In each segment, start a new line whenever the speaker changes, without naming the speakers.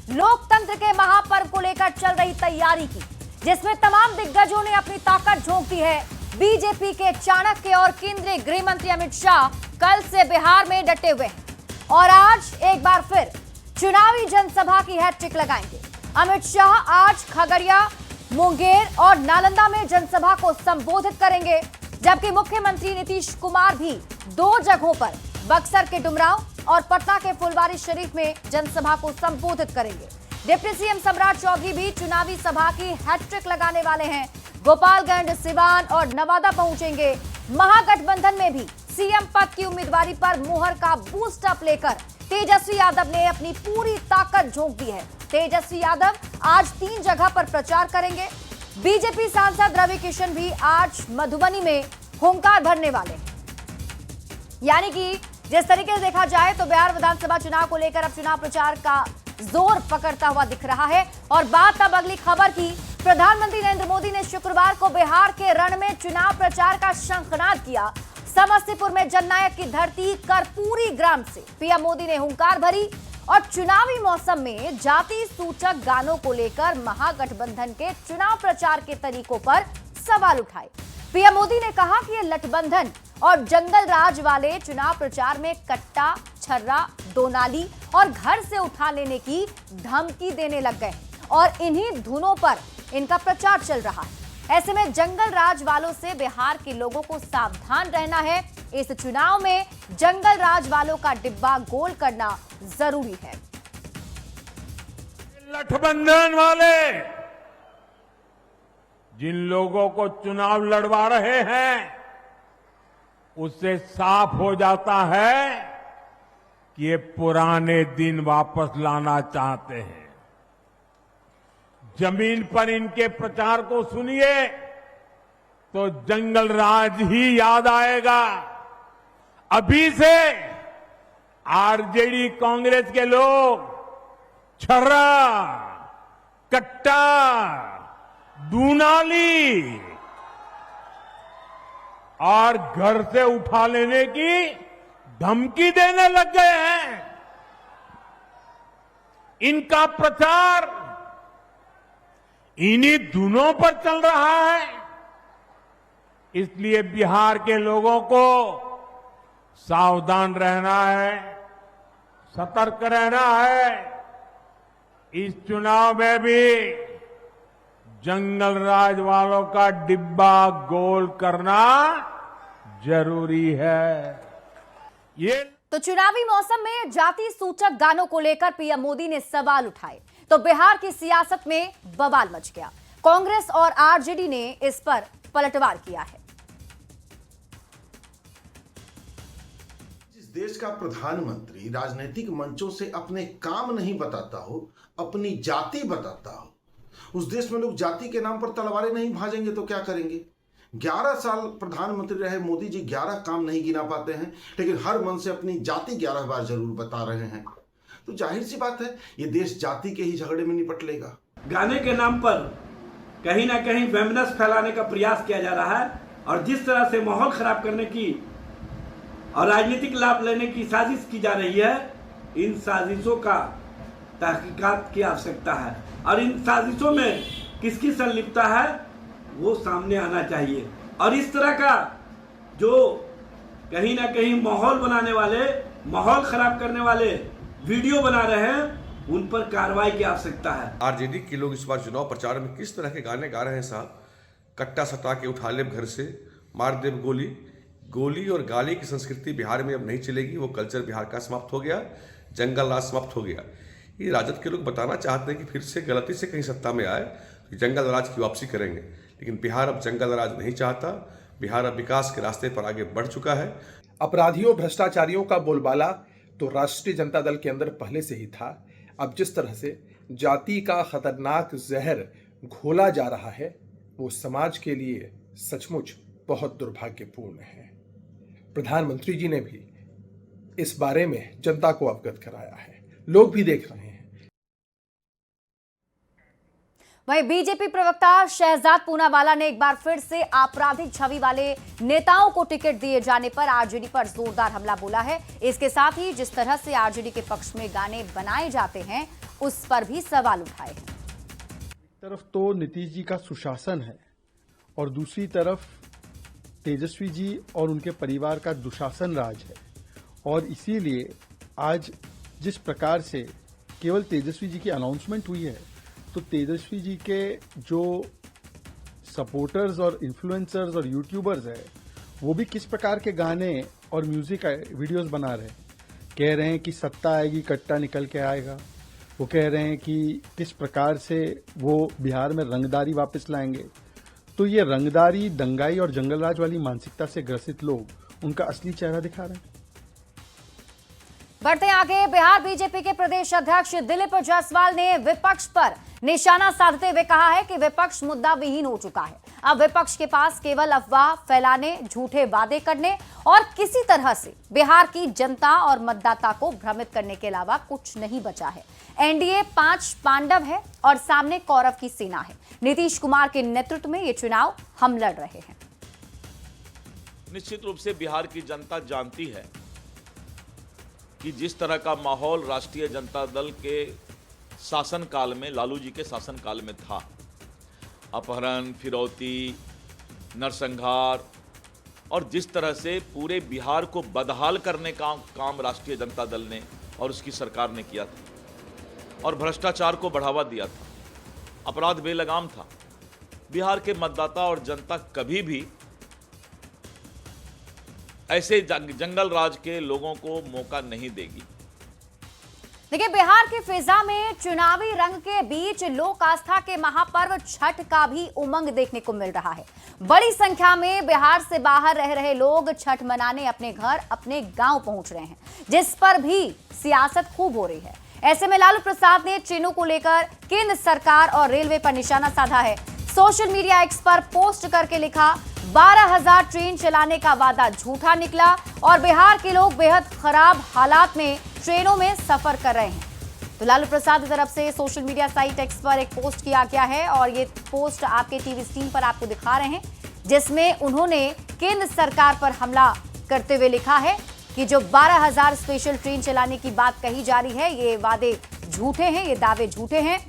लोकतंत्र के महापर्व को लेकर चल रही तैयारी की, जिसमें तमाम दिग्गजों ने अपनी ताकत झोंक दी है। बीजेपी के चाणक्य और केंद्रीय गृह मंत्री अमित शाह कल से बिहार में डटे हुए हैं और आज एक बार फिर चुनावी जनसभा की हैट्रिक लगाएंगे। अमित शाह आज खगड़िया, मुंगेर और नालंदा में जनसभा को संबोधित करेंगे, जबकि मुख्यमंत्री नीतीश कुमार भी 2 जगहों पर बक्सर के डुमरांव और पटना के फुलवारी शरीफ में जनसभा को संबोधित करेंगे। डिप्टी सीएम सम्राट चौधरी भी चुनावी सभा की हैट्रिक लगाने वाले हैं। गोपालगंज, सिवान और नवादा पहुंचेंगे। महागठबंधन में भी सीएम पद की उम्मीदवारी पर मुहर का बूस्ट अप लेकर तेजस्वी यादव ने अपनी पूरी ताकत झोंक दी है। तेजस्वी यादव आज 3 जगह पर प्रचार करेंगे। बीजेपी सांसद रवि किशन भी आज मधुबनी में हुंकार भरने वाले हैं। यानी कि जिस तरीके से देखा जाए तो बिहार विधानसभा चुनाव को लेकर अब चुनाव प्रचार का जोर पकड़ता हुआ दिख रहा है। और बात अब अगली खबर की। प्रधानमंत्री नरेंद्र मोदी ने शुक्रवार को बिहार के रण में चुनाव प्रचार का शंखनाद किया। समस्तीपुर में जननायक की धरती कर्पूरी ग्राम से पीएम मोदी ने हुंकार भरी और चुनावी मौसम में जाति सूचक गानों को लेकर महागठबंधन के चुनाव प्रचार के तरीकों पर सवाल उठाए। पीएम मोदी ने कहा कि ये गठबंधन और जंगल राज वाले चुनाव प्रचार में कट्टा, छर्रा, दोनाली और घर से उठा लेने की धमकी देने लग गए और इन्हीं धुनों पर इनका प्रचार चल रहा है। ऐसे में जंगल राज वालों से बिहार के लोगों को सावधान रहना है। इस चुनाव में जंगल राज वालों का डिब्बा गोल करना जरूरी है।
गठबंधन वाले जिन लोगों को चुनाव लड़वा रहे हैं, उससे साफ हो जाता है कि ये पुराने दिन वापस लाना चाहते हैं। जमीन पर इनके प्रचार को सुनिए तो जंगल राज ही याद आएगा। अभी से आरजेडी कांग्रेस के लोग छर्रा, कट्टा, दूनाली और घर से उठा लेने की धमकी देने लग गए हैं। इनका प्रचार इन्हीं धुनों पर चल रहा है। इसलिए बिहार के लोगों को सावधान रहना है, सतर्क रहना है। इस चुनाव में भी जंगल राज वालों का डिब्बा गोल करना जरूरी है। ये
तो चुनावी मौसम में जाति सूचक गानों को लेकर पीएम मोदी ने सवाल उठाए तो बिहार की सियासत में बवाल मच गया। कांग्रेस और आरजेडी ने इस पर पलटवार किया है।
जिस देश का प्रधानमंत्री राजनीतिक मंचों से अपने काम नहीं बताता हो, अपनी जाति बताता हो, उस देश में लोग जाति के नाम पर तलवारें नहीं भाजेंगे तो क्या करेंगे? 11 साल प्रधानमंत्री रहे मोदी जी, 11 काम नहीं गिना पाते हैं, लेकिन हर मन से अपनी जाति 11 बार जरूर बता रहे हैं। तो जाहिर सी बात है ये देश जाति के ही झगड़े में निपट लेगा।
गाने के नाम पर कहीं ना कहीं वेमनस फैलाने का प्रयास किया जा रहा है और जिस तरह से माहौल खराब करने की और राजनीतिक लाभ लेने की साजिश की जा रही है, इन साजिशों का तहकीकात की आवश्यकता है और इन साजिशों में किसकी संलिप्तता है वो सामने आना चाहिए। और इस तरह का जो कहीं ना कहीं माहौल बनाने वाले, माहौल खराब करने वाले वीडियो बना रहे हैं, उन पर कार्रवाई की आवश्यकता है।
आरजेडी के लोग इस बार चुनाव प्रचार में किस तरह के गाने गा रहे हैं साहब? कट्टा सटा के उठा ले घर से, मार देव गोली। गोली और गाली की संस्कृति बिहार में अब नहीं चलेगी। वो कल्चर बिहार का समाप्त हो गया, जंगल राज समाप्त हो गया। ये राजद के लोग बताना चाहते हैं कि फिर से गलती से कहीं सत्ता में आए तो जंगल राज की वापसी करेंगे, लेकिन बिहार अब जंगल राज नहीं चाहता। बिहार अब विकास के रास्ते पर आगे बढ़ चुका है।
अपराधियों, भ्रष्टाचारियों का बोलबाला तो राष्ट्रीय जनता दल के अंदर पहले से ही था। अब जिस तरह से जाति का खतरनाक जहर घोला जा रहा है, वो समाज के लिए सचमुच बहुत दुर्भाग्यपूर्ण है। प्रधानमंत्री जी ने भी इस बारे में जनता को अवगत कराया है, लोग भी देख रहे हैं।
वहीं बीजेपी प्रवक्ता शहजाद पूनावाला ने एक बार फिर से आपराधिक छवि वाले नेताओं को टिकट दिए जाने पर आरजेडी पर जोरदार हमला बोला है। इसके साथ ही जिस तरह से आरजेडी के पक्ष में गाने बनाए जाते हैं उस पर भी सवाल उठाए हैं।
एक तरफ तो नीतीश जी का सुशासन है और दूसरी तरफ तेजस्वी जी और उनके परिवार का दुशासन राज है, और इसीलिए आज जिस प्रकार से केवल तेजस्वी जी की अनाउंसमेंट हुई है, तो तेजस्वी जी के जो सपोर्टर्स और इन्फ्लुएंसर्स और यूट्यूबर्स हैं, वो भी किस प्रकार के गाने और म्यूजिक वीडियोस बना रहे हैं। कह रहे हैं कि सत्ता आएगी कट्टा निकल के आएगा। वो कह रहे हैं कि किस प्रकार से वो बिहार में रंगदारी वापस लाएंगे। तो ये रंगदारी, दंगाई और जंगलराज वाली मानसिकता से ग्रसित लोग उनका असली चेहरा दिखा रहे हैं।
बढ़ते आगे, बिहार बीजेपी के प्रदेश अध्यक्ष दिलीप जायसवाल ने विपक्ष पर निशाना साधते हुए कहा है कि विपक्ष मुद्दा विहीन हो चुका है। अब विपक्ष के पास केवल अफवाह फैलाने, झूठे वादे करने और किसी तरह से बिहार की जनता और मतदाता को भ्रमित करने के अलावा कुछ नहीं बचा है। एनडीए 5 पांडव है और सामने कौरव की सेना है। नीतीश कुमार के नेतृत्व में ये चुनाव हम लड़ रहे हैं।
निश्चित रूप से बिहार की जनता जानती है कि जिस तरह का माहौल राष्ट्रीय जनता दल के शासनकाल में, लालू जी के शासनकाल में था, अपहरण, फिरौती, नरसंहार और जिस तरह से पूरे बिहार को बदहाल करने का काम राष्ट्रीय जनता दल ने और उसकी सरकार ने किया था और भ्रष्टाचार को बढ़ावा दिया था, अपराध बेलगाम था, बिहार के मतदाता और जनता कभी भी ऐसे जंगल राज के लोगों को मौका नहीं देगी।
देखिए, बिहार की फिजा में चुनावी रंग के बीच लोक आस्था के महापर्व छठ का भी उमंग देखने को मिल रहा है। बड़ी संख्या में बिहार से बाहर रह रहे लोग छठ मनाने अपने घर, अपने गांव पहुंच रहे हैं, जिस पर भी सियासत खूब हो रही है। ऐसे में लालू प्रसाद ने ट्रेनों को लेकर केंद्र सरकार और रेलवे पर निशाना साधा है। सोशल मीडिया एक्स पर पोस्ट करके लिखा, 12,000 ट्रेन चलाने का वादा झूठा निकला और बिहार के लोग बेहद खराब हालात में ट्रेनों में सफर कर रहे हैं। तो लालू प्रसाद की तरफ से सोशल मीडिया साइट एक्स पर एक पोस्ट किया गया है और ये पोस्ट आपके टीवी स्क्रीन पर आपको दिखा रहे हैं, जिसमें उन्होंने केंद्र सरकार पर हमला करते हुए लिखा है कि जो 12,000 स्पेशल ट्रेन चलाने की बात कही जा रही है, ये वादे झूठे हैं, ये दावे झूठे हैं।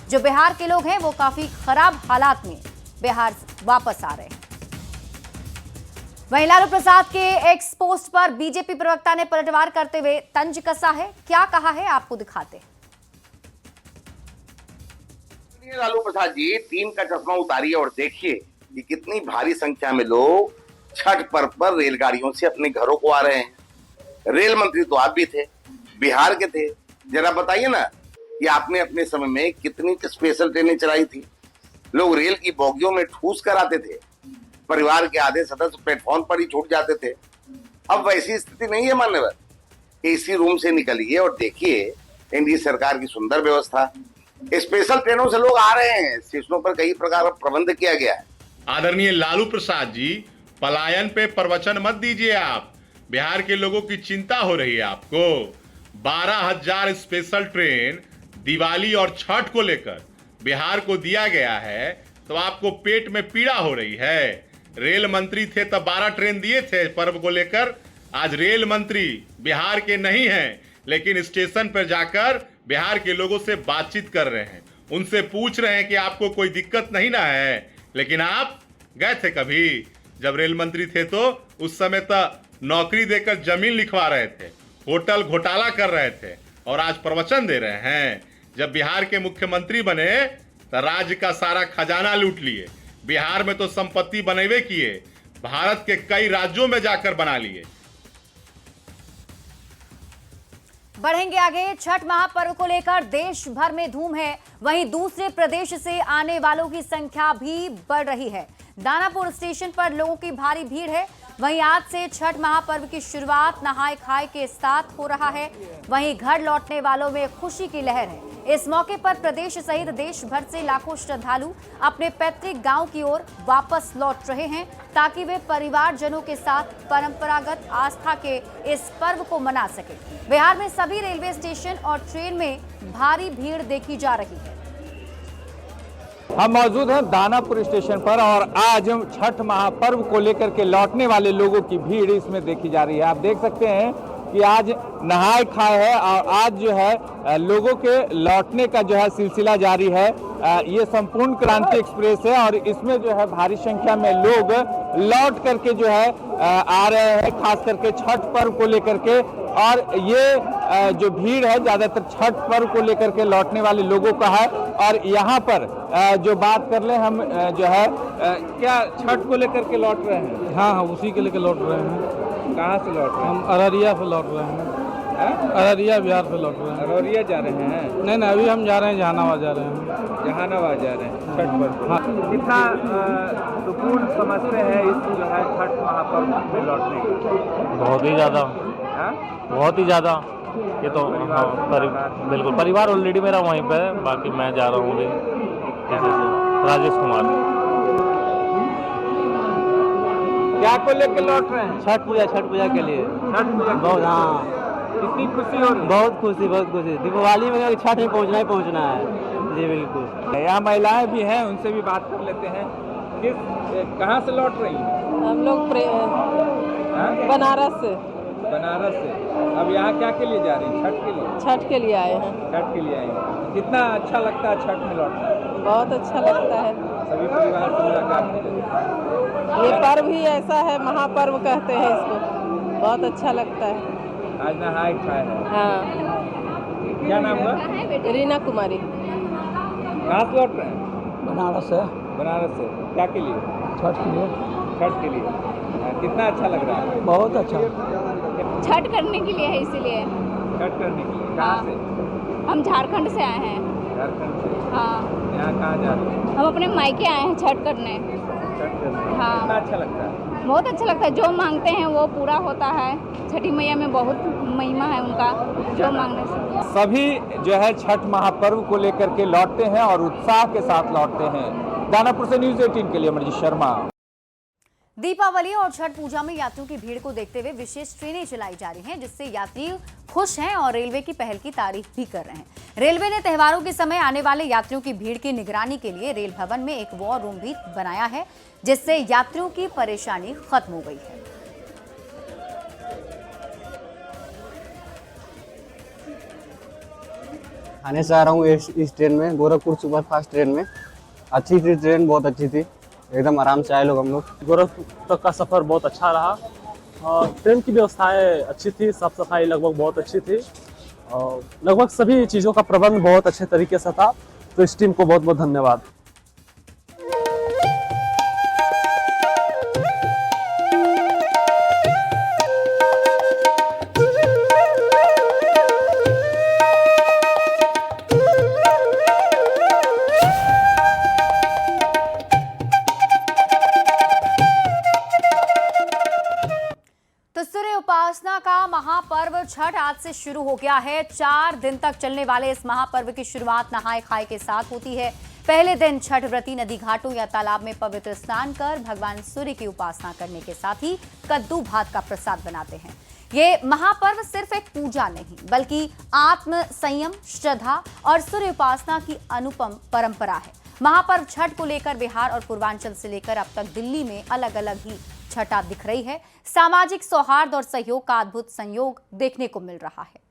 जो बिहार के लोग हैं वो काफी खराब हालात में बिहार वापस आ रहे हैं। वहीं लालू प्रसाद के एक्स पोस्ट पर बीजेपी प्रवक्ता ने पलटवार करते हुए तंज कसा है। क्या कहा है, आपको दिखाते हैं।
लालू प्रसाद जी, टीम का चश्मा उतारिए और देखिए कि कितनी भारी संख्या में लोग छठ पर्व पर रेलगाड़ियों से अपने घरों को आ रहे हैं। रेल मंत्री तो आप भी थे, बिहार के थे। जरा बताइए ना कि आपने अपने समय में कितनी स्पेशल ट्रेनें चलाई थी। लोग रेल की बोगियों में ठूस कर आते थे, परिवार के आधे सदस्य प्लेटफॉर्म पर ही छूट जाते थे। अब वैसी स्थिति नहीं है मान्यवर। एसी रूम से निकलिए और देखिए एनडीए सरकार की सुंदर व्यवस्था। स्पेशल ट्रेनों से लोग आ रहे हैं, स्टेशनों पर कई प्रकार का प्रबंध किया गया है।
आदरणीय लालू प्रसाद जी, पलायन पे प्रवचन मत दीजिए आप। बिहार के लोगों की चिंता हो रही है आपको। 12,000 स्पेशल ट्रेन दिवाली और छठ को लेकर बिहार को दिया गया है, तो आपको पेट में पीड़ा हो रही है। रेल मंत्री थे तब 12 ट्रेन दिए थे पर्व को लेकर। आज रेल मंत्री बिहार के नहीं हैं, लेकिन स्टेशन पर जाकर बिहार के लोगों से बातचीत कर रहे हैं, उनसे पूछ रहे हैं कि आपको कोई दिक्कत नहीं ना है। लेकिन आप गए थे कभी? जब रेल मंत्री थे तो उस समय तो नौकरी देकर जमीन लिखवा रहे थे, होटल घोटाला कर रहे थे, और आज प्रवचन दे रहे हैं। जब बिहार के मुख्यमंत्री बने तो राज्य का सारा खजाना लूट लिए। बिहार में तो संपत्ति बनेवे किए, भारत के कई राज्यों में जाकर बना लिए।
बढ़ेंगे आगे। छठ महापर्व को लेकर देश भर में धूम है, वहीं दूसरे प्रदेश से आने वालों की संख्या भी बढ़ रही है। दानापुर स्टेशन पर लोगों की भारी भीड़ है। वहीं आज से छठ महापर्व की शुरुआत नहाय खाए के साथ हो रहा है। वहीं घर लौटने वालों में खुशी की लहर है। इस मौके पर प्रदेश सहित देश भर से लाखों श्रद्धालु अपने पैतृक गांव की ओर वापस लौट रहे हैं, ताकि वे परिवारजनों के साथ परंपरागत आस्था के इस पर्व को मना सके। बिहार में सभी रेलवे स्टेशन और ट्रेन में भारी भीड़ देखी जा रही है।
हम मौजूद हैं दानापुर स्टेशन पर और आज छठ महापर्व को लेकर के लौटने वाले लोगों की भीड़ इसमें देखी जा रही है। आप देख सकते हैं कि आज नहाय खाए है और आज जो है लोगों के लौटने का जो है सिलसिला जारी है। ये संपूर्ण क्रांति एक्सप्रेस है और इसमें जो है भारी संख्या में लोग लौट करके जो है आ रहे हैं, खास करके छठ पर्व को लेकर के। और ये जो भीड़ है ज्यादातर छठ पर्व को लेकर के लौटने वाले लोगों का है। और यहाँ पर जो बात कर ले हम जो है क्या छठ को लेकर के लौट रहे हैं?
हाँ हाँ, उसी के लेकर लौट रहे हैं।
कहाँ से लौट रहे हैं?
हम अररिया से लौट रहे हैं। अररिया बिहार से लौट रहे हैं।
अररिया जा रहे हैं?
नहीं, अभी हम जा रहे हैं, जहानाबाद जा रहे हैं।
जहानाबाद जा रहे हैं छठ पर्व।
हाँ।
कितना सुकून समझते हैं इस जो है छठ महापर्व में लौटने का?
बहुत ही ज़्यादा, बहुत ही ज़्यादा। ये तो बिल्कुल परिवार ऑलरेडी मेरा वहीं पे है, बाकी मैं जा रहा हूँ राजेश कुमार।
क्या को लेकर लौट रहे हैं?
छठ पूजा के लिए।
छठ पूजा
बहुत, हाँ।
कितनी खुशी हो रही है?
बहुत खुशी। दीपावली में छठ में पहुँचना है। जी बिल्कुल।
यहाँ महिलाएं भी हैं, उनसे भी बात कर लेते हैं। कहाँ से लौट रही हैं?
हम लोग बनारस से।
बनारस से। अब यहाँ क्या के लिए जा रही हैं? छठ के लिए?
छठ के लिए आए हैं।
छठ के लिए आए हैं। कितना अच्छा लगता है छठ में लौटना?
बहुत अच्छा लगता है।
सभी परिवार से मुलाकात की।
ये पर्व ही ऐसा है, महापर्व कहते हैं इसको। बहुत अच्छा लगता है।
आज नहाय खाए है।
हाँ।
क्या नाम है?
रीना कुमारी।
कहाँ से लौट रहे हैं?
बनारस से।
बनारस से। क्या के लिए?
छठ के लिए।
छठ के लिए। कितना अच्छा लग रहा है?
बहुत अच्छा।
छठ करने के लिए है, इसीलिए।
छठ करने के लिए। कहाँ से?
हम झारखंड से आए हैं।
झारखंड से?
हाँ।
यहाँ कहाँ जा रहे हैं?
हम अपने मायके आए हैं छठ करने।
छठ करने।
हाँ।
कितना अच्छा लगता है?
बहुत अच्छा लगता है। जो मांगते हैं वो पूरा होता है। छठी मैया में बहुत महिमा है उनका, जो मांगने से।
सभी जो है छठ महापर्व को लेकर के लौटते हैं और उत्साह के साथ लौटते हैं। दानापुर से न्यूज़ 18 के लिए अमरजीत शर्मा।
दीपावली और छठ पूजा में यात्रियों की भीड़ को देखते हुए विशेष ट्रेनें चलाई जा रही हैं, जिससे यात्री खुश हैं और रेलवे की पहल की तारीफ भी कर रहे हैं। रेलवे ने त्योहारों के समय आने वाले यात्रियों की भीड़ की निगरानी के लिए रेल भवन में एक वॉर रूम भी बनाया है, जिससे यात्रियों की परेशानी खत्म हो गई है।
आने से आ रहा हूँ इस ट्रेन में, गोरखपुर सुपरफास्ट ट्रेन में। अच्छी थी ट्रेन, बहुत अच्छी थी, एकदम आराम से आए लोग हम लोग।
गोरखपुर तक का सफ़र बहुत अच्छा रहा और ट्रेन की व्यवस्थाएं अच्छी थी, साफ सफाई लगभग बहुत अच्छी थी और लगभग सभी चीज़ों का प्रबंध बहुत अच्छे तरीके से था। तो इस टीम को बहुत बहुत धन्यवाद।
उपासना का महापर्व छठ आज से शुरू हो गया है। 4 दिन तक चलने वाले इस महापर्व की शुरुआत नहाय खाए के साथ होती है। पहले दिन छठ व्रती नदी घाटों या तालाब में पवित्र स्नान कर भगवान सूर्य की उपासना करने के साथ ही कद्दू भात का प्रसाद बनाते हैं। ये महापर्व सिर्फ एक पूजा नहीं, बल्कि आत्म संयम, श्रद्धा और सूर्य उपासना की अनुपम परंपरा है। महापर्व छठ को लेकर बिहार और पूर्वांचल से लेकर अब तक दिल्ली में अलग अलग ही छठा दिख रही है। सामाजिक सौहार्द और सहयोग का अद्भुत संयोग देखने को मिल रहा है।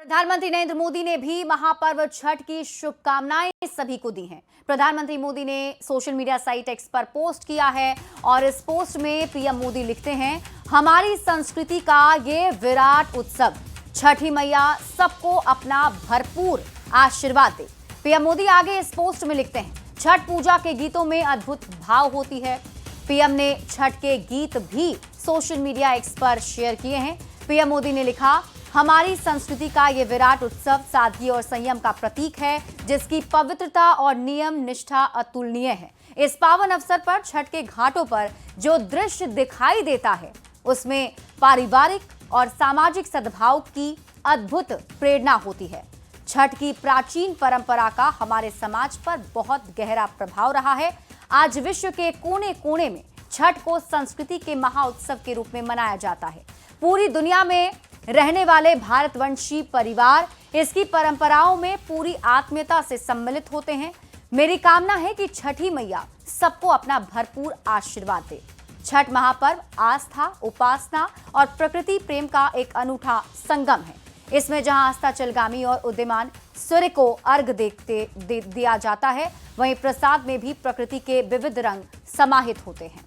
प्रधानमंत्री नरेंद्र मोदी ने भी महापर्व छठ की शुभकामनाएं सभी को दी हैं। प्रधानमंत्री मोदी ने सोशल मीडिया साइट एक्स पर पोस्ट किया है और इस पोस्ट में पीएम मोदी लिखते हैं, हमारी संस्कृति का ये विराट उत्सव, छठी मैया सबको अपना भरपूर आशीर्वाद दे। पीएम मोदी आगे इस पोस्ट में लिखते हैं, छठ पूजा के गीतों में अद्भुत भाव होती है। पीएम ने छठ के गीत भी सोशल मीडिया एक्स पर शेयर किए हैं। पीएम मोदी ने लिखा, हमारी संस्कृति का ये विराट उत्सव सादगी और संयम का प्रतीक है, जिसकी पवित्रता और नियम निष्ठा अतुलनीय है। इस पावन अवसर पर छठ के घाटों पर जो दृश्य दिखाई देता है, उसमें पारिवारिक और सामाजिक सद्भाव की अद्भुत प्रेरणा होती है। छठ की प्राचीन परंपरा का हमारे समाज पर बहुत गहरा प्रभाव रहा है। आज विश्व के कोने कोने में छठ को संस्कृति के महाउत्सव के रूप में मनाया जाता है। पूरी दुनिया में रहने वाले भारतवंशी परिवार इसकी परंपराओं में पूरी आत्मीयता से सम्मिलित होते हैं। मेरी कामना है कि छठी मैया सबको अपना भरपूर आशीर्वाद दे। छठ महापर्व आस्था, उपासना और प्रकृति प्रेम का एक अनूठा संगम है। इसमें जहां अस्ताचलगामी और उदीयमान सूर्य को अर्घ दिया जाता है, वहीं प्रसाद में भी प्रकृति के विविध रंग समाहित होते हैं।